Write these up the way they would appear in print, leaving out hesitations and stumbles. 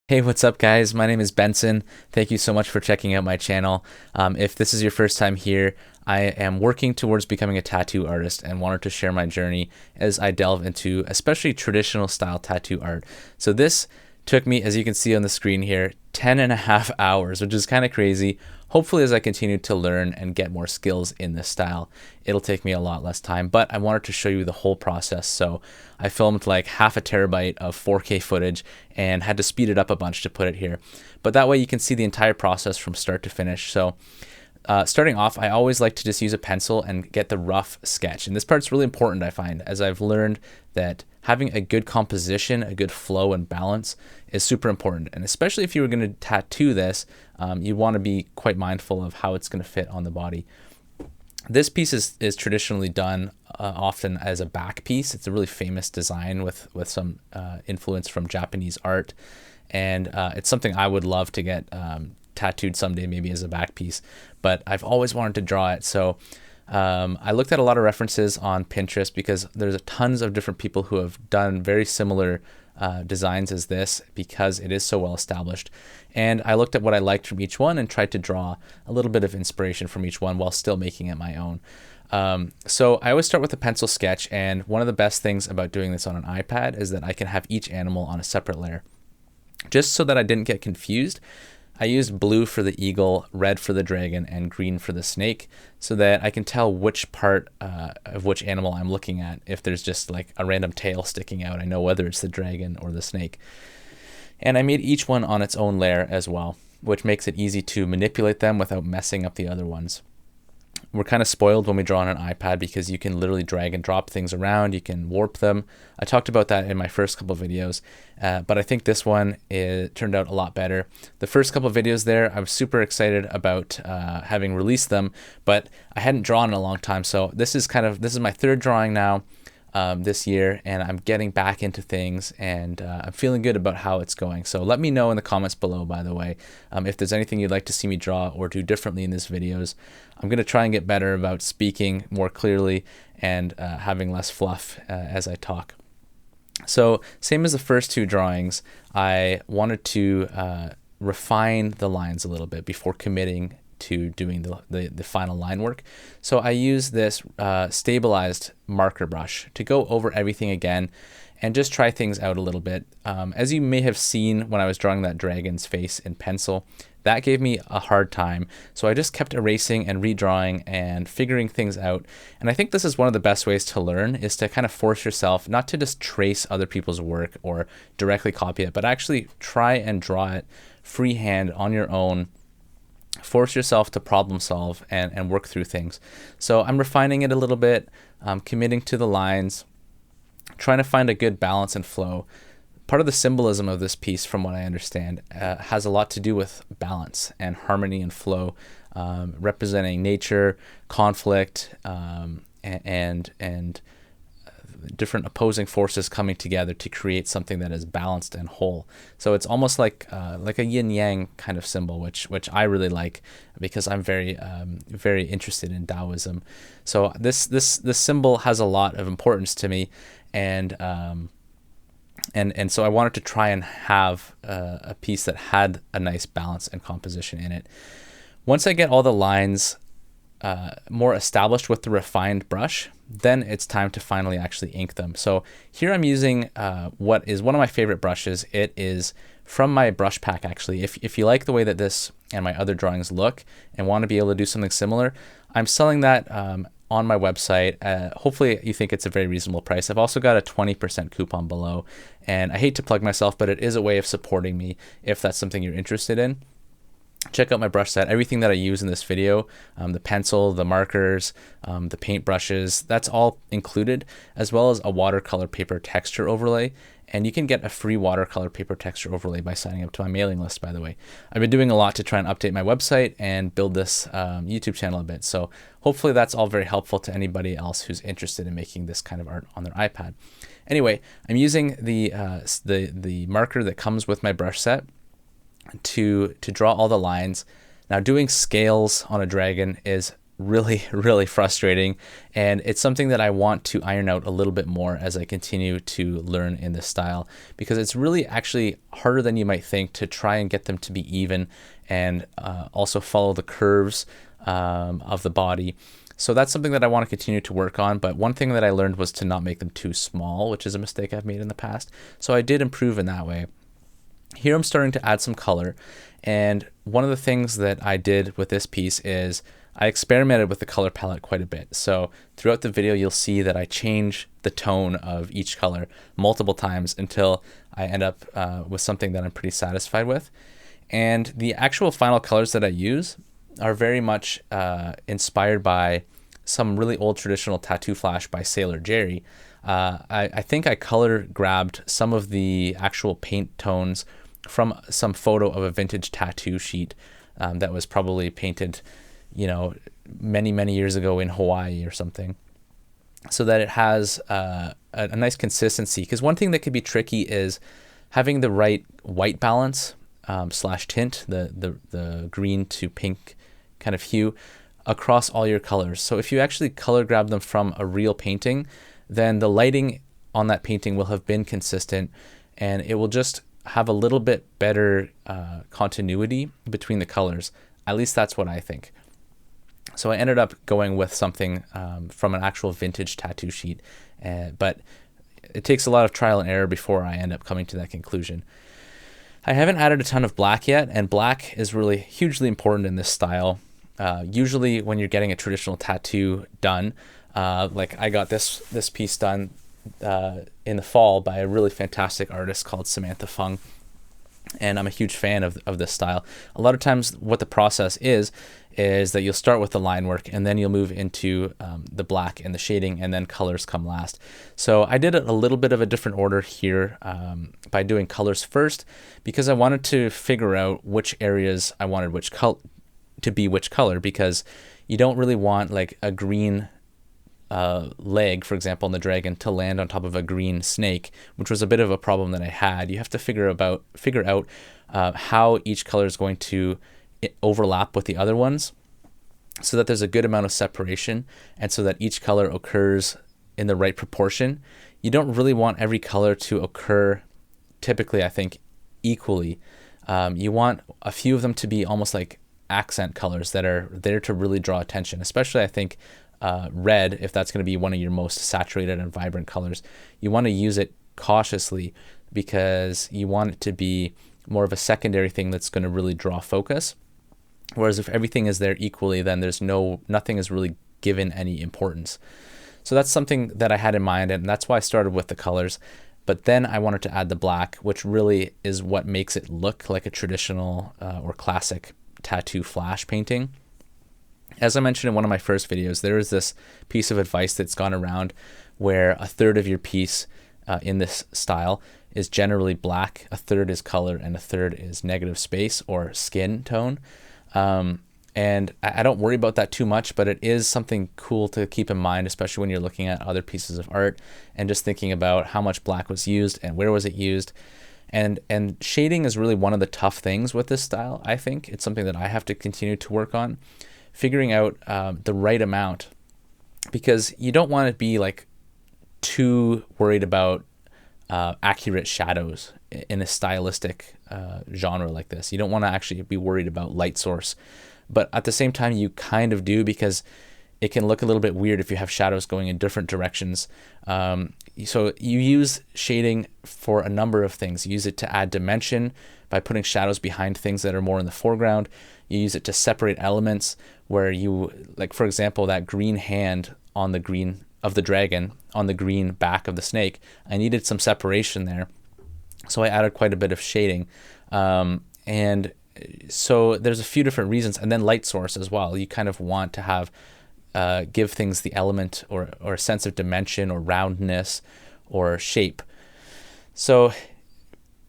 Hey, what's up, guys? My name is Benson. Thank you so much for checking out my channel. If this is your first time here, I am working towards becoming a tattoo artist and wanted to share my journey as I delve into especially traditional style tattoo art. So this took me, as you can see on the screen here, 10.5 hours, which is kind of crazy. Hopefully, as I continue to learn and get more skills in this style, it'll take me a lot less time, but I wanted to show you the whole process. So I filmed like half a terabyte of 4K footage and had to speed it up a bunch to put it here. But that way you can see the entire process from start to finish. So starting off, I always like to just use a pencil and get the rough sketch. And this part's really important, I find, as I've learned that having a good composition, a good flow and balance is super important. And especially if you were going to tattoo this, you want to be quite mindful of how it's going to fit on the body. This piece is traditionally done often as a back piece. It's a really famous design with some influence from Japanese art. And it's something I would love to get tattooed someday, maybe as a back piece, but I've always wanted to draw it. So I looked at a lot of references on Pinterest because there's tons of different people who have done very similar designs as this because it is so well established. And I looked at what I liked from each one and tried to draw a little bit of inspiration from each one while still making it my own. So I always start with a pencil sketch, and one of the best things about doing this on an iPad is that I can have each animal on a separate layer. Just so that I didn't get confused, I used blue for the eagle, red for the dragon, and green for the snake so that I can tell which part of which animal I'm looking at. If there's just like a random tail sticking out, I know whether it's the dragon or the snake. And I made each one on its own layer as well, which makes it easy to manipulate them without messing up the other ones. We're kind of spoiled when we draw on an iPad because you can literally drag and drop things around. You can warp them. I talked about that in my first couple of videos, but I think this one turned out a lot better. The first couple of videos there, I was super excited about having released them, but I hadn't drawn in a long time. So this is my third drawing now this year, and I'm getting back into things, and I'm feeling good about how it's going. So let me know in the comments below, by the way, if there's anything you'd like to see me draw or do differently in these videos. I'm going to try and get better about speaking more clearly and having less fluff as I talk. So same as the first two drawings, I wanted to refine the lines a little bit before committing to doing the final line work. So I use this stabilized marker brush to go over everything again and just try things out a little bit. As you may have seen when I was drawing that dragon's face in pencil, that gave me a hard time. So I just kept erasing and redrawing and figuring things out. And I think this is one of the best ways to learn, is to kind of force yourself not to just trace other people's work or directly copy it, but actually try and draw it freehand on your own. Force yourself to problem solve and work through things. So I'm refining it a little bit, committing to the lines, trying to find a good balance and flow. Part of the symbolism of this piece, from what I understand, has a lot to do with balance and harmony and flow, representing nature, conflict, and different opposing forces coming together to create something that is balanced and whole. So it's almost like a yin yang kind of symbol, which I really like because I'm very interested in Taoism. So this symbol has a lot of importance to me, and so I wanted to try and have a piece that had a nice balance and composition in it. Once I get all the lines more established with the refined brush, then it's time to finally actually ink them. So here I'm using what is one of my favorite brushes. It is from my brush pack, actually. If you like the way that this and my other drawings look and want to be able to do something similar, I'm selling that on my website. Hopefully you think it's a very reasonable price. I've also got a 20% coupon below, and I hate to plug myself, but it is a way of supporting me if that's something you're interested in. Check out my brush set. Everything that I use in this video, the pencil, the markers, the paint brushes, that's all included, as well as a watercolor paper texture overlay. And you can get a free watercolor paper texture overlay by signing up to my mailing list, by the way. I've been doing a lot to try and update my website and build this YouTube channel a bit. So hopefully that's all very helpful to anybody else who's interested in making this kind of art on their iPad. Anyway, I'm using the marker that comes with my brush set to draw all the lines. Now, doing scales on a dragon is really, really frustrating. And it's something that I want to iron out a little bit more as I continue to learn in this style, because it's really actually harder than you might think to try and get them to be even and also follow the curves of the body. So that's something that I want to continue to work on. But one thing that I learned was to not make them too small, which is a mistake I've made in the past. So I did improve in that way. Here I'm starting to add some color. And one of the things that I did with this piece is I experimented with the color palette quite a bit. So throughout the video, you'll see that I change the tone of each color multiple times until I end up with something that I'm pretty satisfied with. And the actual final colors that I use are very much inspired by some really old traditional tattoo flash by Sailor Jerry. I think I color grabbed some of the actual paint tones from some photo of a vintage tattoo sheet that was probably painted, many, many years ago in Hawaii or something, so that it has a nice consistency. Because one thing that could be tricky is having the right white balance slash tint, the green to pink kind of hue across all your colors. So if you actually color grab them from a real painting, then the lighting on that painting will have been consistent, and it will just have a little bit better continuity between the colors. At least that's what I think. So I ended up going with something from an actual vintage tattoo sheet, but it takes a lot of trial and error before I end up coming to that conclusion. I haven't added a ton of black yet, and black is really hugely important in this style. Usually when you're getting a traditional tattoo done, like I got this piece done in the fall by a really fantastic artist called Samantha Fung, and I'm a huge fan of this style. A lot of times what the process is that you'll start with the line work, and then you'll move into the black and the shading, and then colors come last. So I did it a little bit of a different order here by doing colors first, because I wanted to figure out which areas I wanted which color, because you don't really want like a green leg, for example, in the dragon to land on top of a green snake, which was a bit of a problem that I had. You have to figure out how each color is going to overlap with the other ones, so that there's a good amount of separation, and so that each color occurs in the right proportion. You don't really want every color to occur, typically, I think, equally. You want a few of them to be almost like accent colors that are there to really draw attention, especially I think red, if that's going to be one of your most saturated and vibrant colors. You want to use it cautiously, because you want it to be more of a secondary thing that's going to really draw focus. Whereas if everything is there equally, then nothing is really given any importance. So that's something that I had in mind, and that's why I started with the colors. But then I wanted to add the black, which really is what makes it look like a traditional or classic tattoo flash painting. As I mentioned in one of my first videos, there is this piece of advice that's gone around where a third of your piece in this style is generally black, a third is color, and a third is negative space or skin tone. And I don't worry about that too much, but it is something cool to keep in mind, especially when you're looking at other pieces of art and just thinking about how much black was used and where was it used. And shading is really one of the tough things with this style, I think. It's something that I have to continue to work on, figuring out the right amount, because you don't want to be like too worried about accurate shadows in a stylistic genre like this. You don't want to actually be worried about light source, but at the same time you kind of do, because it can look a little bit weird if you have shadows going in different directions. So you use shading for a number of things. You use it to add dimension by putting shadows behind things that are more in the foreground. You use it to separate elements, where you, like for example, that green hand on the green of the dragon on the green back of the snake. I needed some separation there, so I added quite a bit of shading. And so there's a few different reasons. And then light source as well. You kind of want to have give things the element or a sense of dimension or roundness or shape. So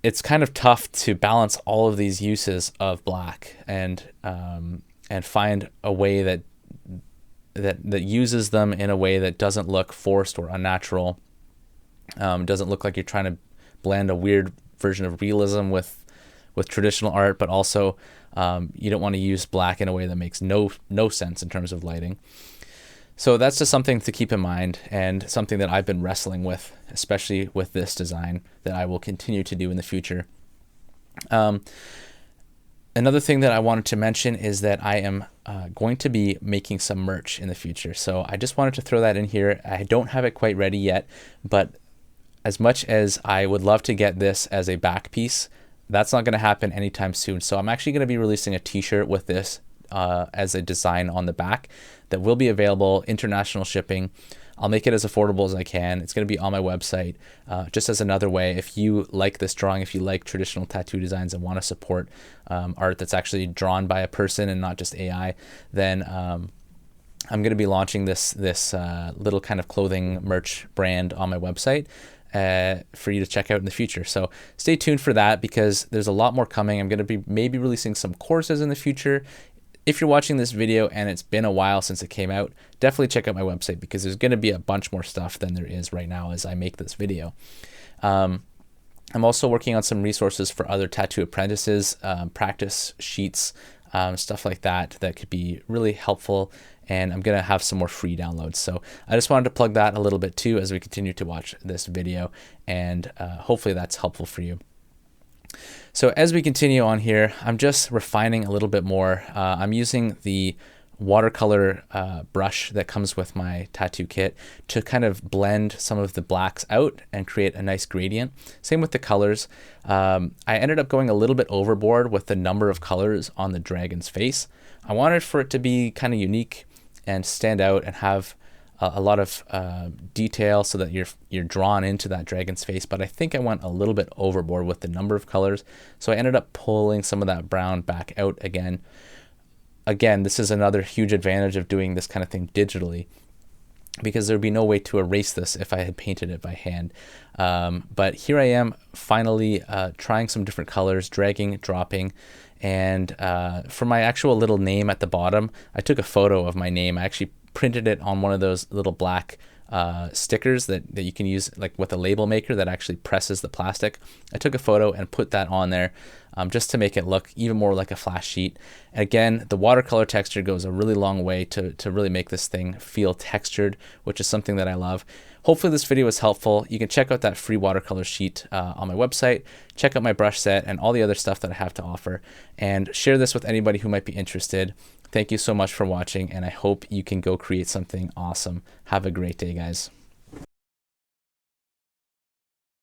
it's kind of tough to balance all of these uses of black and find a way that uses them in a way that doesn't look forced or unnatural. Doesn't look like you're trying to blend a weird version of realism with with traditional art, but also you don't want to use black in a way that makes no sense in terms of lighting. So that's just something to keep in mind, and something that I've been wrestling with, especially with this design, that I will continue to do in the future. Another thing that I wanted to mention is that I am going to be making some merch in the future. So I just wanted to throw that in here. I don't have it quite ready yet, but as much as I would love to get this as a back piece, that's not going to happen anytime soon. So I'm actually going to be releasing a t-shirt with this as a design on the back that will be available, international shipping. I'll make it as affordable as I can. It's going to be on my website, just as another way. If you like this drawing, if you like traditional tattoo designs and want to support art that's actually drawn by a person and not just AI, then I'm going to be launching this little kind of clothing merch brand on my website for you to check out in the future. So stay tuned for that, because there's a lot more coming. I'm going to be maybe releasing some courses in the future. If you're watching this video and it's been a while since it came out, definitely check out my website, because there's going to be a bunch more stuff than there is right now as I make this video. I'm also working on some resources for other tattoo apprentices, practice sheets, stuff like that could be really helpful, and I'm going to have some more free downloads. So I just wanted to plug that a little bit too as we continue to watch this video, and hopefully that's helpful for you. So as we continue on here, I'm just refining a little bit more. I'm using the watercolor brush that comes with my tattoo kit to kind of blend some of the blacks out and create a nice gradient. Same with the colors. I ended up going a little bit overboard with the number of colors on the dragon's face. I wanted for it to be kind of unique and stand out and have a lot of detail so that you're drawn into that dragon's face, but I think I went a little bit overboard with the number of colors, so I ended up pulling some of that brown back out again. Again, this is another huge advantage of doing this kind of thing digitally, because there'd be no way to erase this if I had painted it by hand. But here I am finally trying some different colors, dragging, dropping, and for my actual little name at the bottom, I took a photo of my name. I actually printed it on one of those little black stickers that you can use like with a label maker that actually presses the plastic. I took a photo and put that on there just to make it look even more like a flash sheet. And again, the watercolor texture goes a really long way to really make this thing feel textured, which is something that I love. Hopefully this video was helpful. You can check out that free watercolor sheet on my website, check out my brush set and all the other stuff that I have to offer, and share this with anybody who might be interested. Thank you so much for watching, and I hope you can go create something awesome. Have a great day, guys.